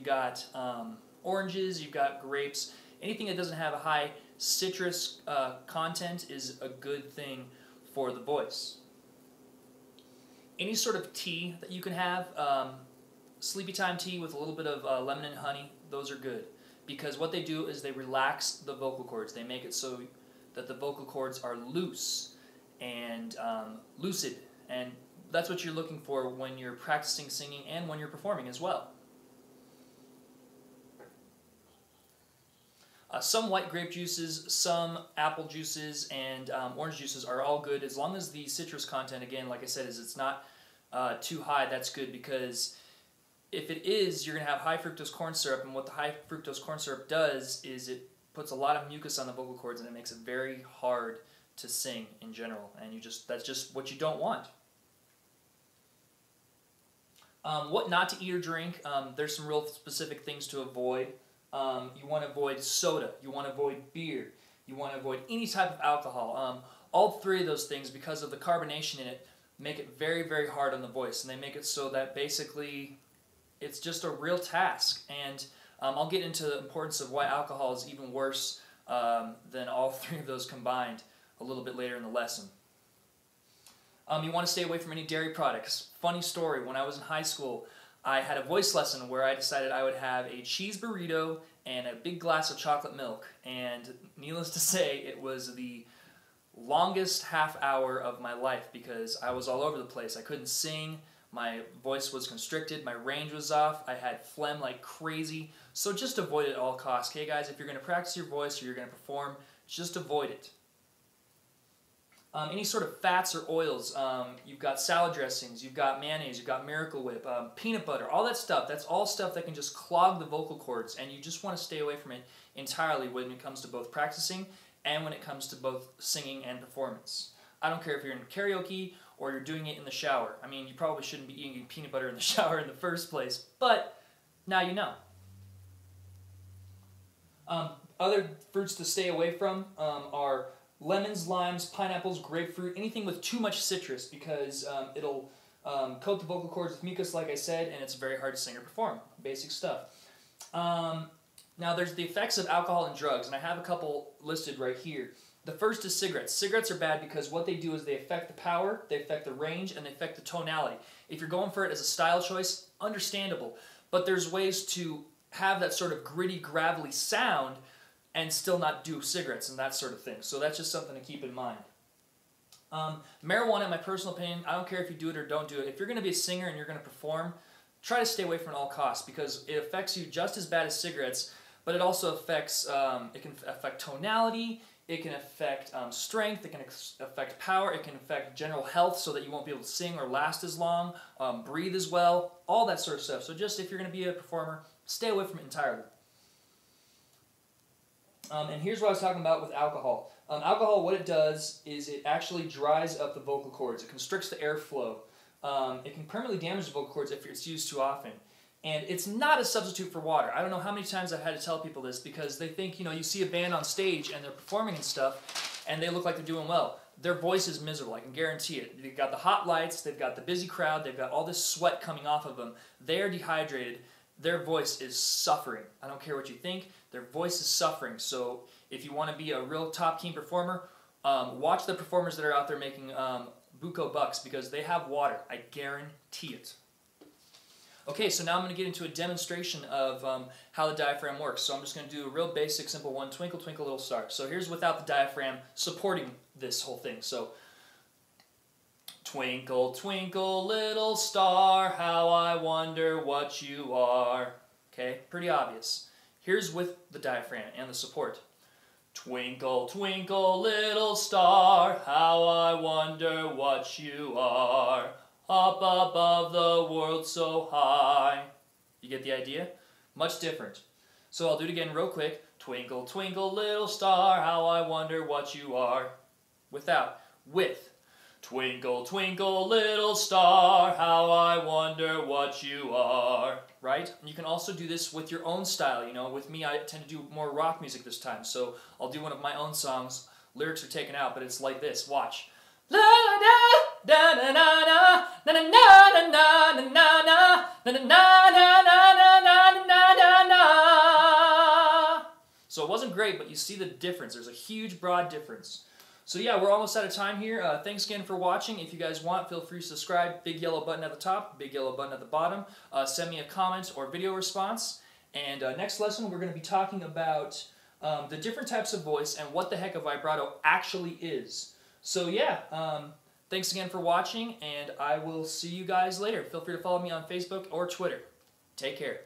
got oranges, you've got grapes. Anything that doesn't have a high citrus content is a good thing for the voice. Any sort of tea that you can have, sleepy time tea with a little bit of lemon and honey, those are good. Because what they do is they relax the vocal cords. They make it so that the vocal cords are loose and lucid. And that's what you're looking for when you're practicing singing and when you're performing as well. Some white grape juices, some apple juices, and orange juices are all good as long as the citrus content, again, like I said, is it's not too high. That's good, because if it is, you're going to have high fructose corn syrup, and what the high fructose corn syrup does is it puts a lot of mucus on the vocal cords, and it makes it very hard to sing in general, and that's just what you don't want. What not to eat or drink, there's some real specific things to avoid. You want to avoid soda, you want to avoid beer, you want to avoid any type of alcohol. All three of those things, because of the carbonation in it, make it very, very hard on the voice, and they make it so that basically it's just a real task. And I'll get into the importance of why alcohol is even worse than all three of those combined a little bit later in the lesson. You want to stay away from any dairy products. Funny story, when I was in high school, I had a voice lesson where I decided I would have a cheese burrito and a big glass of chocolate milk. And needless to say, it was the longest half hour of my life because I was all over the place. I couldn't sing, my voice was constricted, my range was off, I had phlegm like crazy. So just avoid it at all costs. Okay, guys, if you're going to practice your voice or you're going to perform, just avoid it. Any sort of fats or oils, you've got salad dressings, you've got mayonnaise, you've got Miracle Whip, peanut butter, all that stuff, that's all stuff that can just clog the vocal cords, and you just want to stay away from it entirely when it comes to both practicing and when it comes to both singing and performance. I don't care if you're in karaoke or you're doing it in the shower. I mean, you probably shouldn't be eating peanut butter in the shower in the first place, but now you know. Other fruits to stay away from are lemons, limes, pineapples, grapefruit, anything with too much citrus, because it'll coat the vocal cords with mucus, like I said, and it's very hard to sing or perform. Basic stuff. Now there's the effects of alcohol and drugs, and I have a couple listed right here. The first is cigarettes. Cigarettes are bad because what they do is they affect the power, they affect the range, and they affect the tonality. If you're going for it as a style choice, understandable. But there's ways to have that sort of gritty, gravelly sound and still not do cigarettes and that sort of thing. So that's just something to keep in mind. Marijuana, in my personal opinion, I don't care if you do it or don't do it. If you're going to be a singer and you're going to perform, try to stay away from it at all costs, because it affects you just as bad as cigarettes, but it also affects, it can affect tonality, it can affect strength, it can affect power, it can affect general health so that you won't be able to sing or last as long, breathe as well, all that sort of stuff. So just if you're going to be a performer, stay away from it entirely. And here's what I was talking about with alcohol. Alcohol, what it does is it actually dries up the vocal cords. It constricts the airflow. It can permanently damage the vocal cords if it's used too often. And it's not a substitute for water. I don't know how many times I've had to tell people this, because they think, you know, you see a band on stage and they're performing and stuff, and they look like they're doing well. Their voice is miserable, I can guarantee it. They've got the hot lights, they've got the busy crowd, they've got all this sweat coming off of them. They are dehydrated. Their voice is suffering. I don't care what you think, their voice is suffering. So if you want to be a real top keen performer, watch the performers that are out there making buco bucks, because they have water. I guarantee it. Okay, so now I'm going to get into a demonstration of how the diaphragm works. So I'm just going to do a real basic, simple one, Twinkle, Twinkle, Little Star. So here's without the diaphragm supporting this whole thing. So, twinkle, twinkle, little star, how I wonder what you are. Okay, pretty obvious. Here's with the diaphragm and the support. Twinkle, twinkle, little star, how I wonder what you are. Up above the world so high. You get the idea? Much different. So I'll do it again real quick. Twinkle, twinkle, little star, how I wonder what you are. Without. With. Twinkle, twinkle, little star, how I wonder what you are. Right? And you can also do this with your own style. You know, with me, I tend to do more rock music this time. So I'll do one of my own songs. Lyrics are taken out, but it's like this. Watch. La da da da da da da da da da da da da da da da da da da da So it wasn't great, but you see the difference. There's a huge, broad difference. So yeah, we're almost out of time here. Thanks again for watching. If you guys want, feel free to subscribe. Big yellow button at the top, big yellow button at the bottom. Send me a comment or video response. And next lesson, we're going to be talking about the different types of voice and what the heck a vibrato actually is. So yeah, thanks again for watching, and I will see you guys later. Feel free to follow me on Facebook or Twitter. Take care.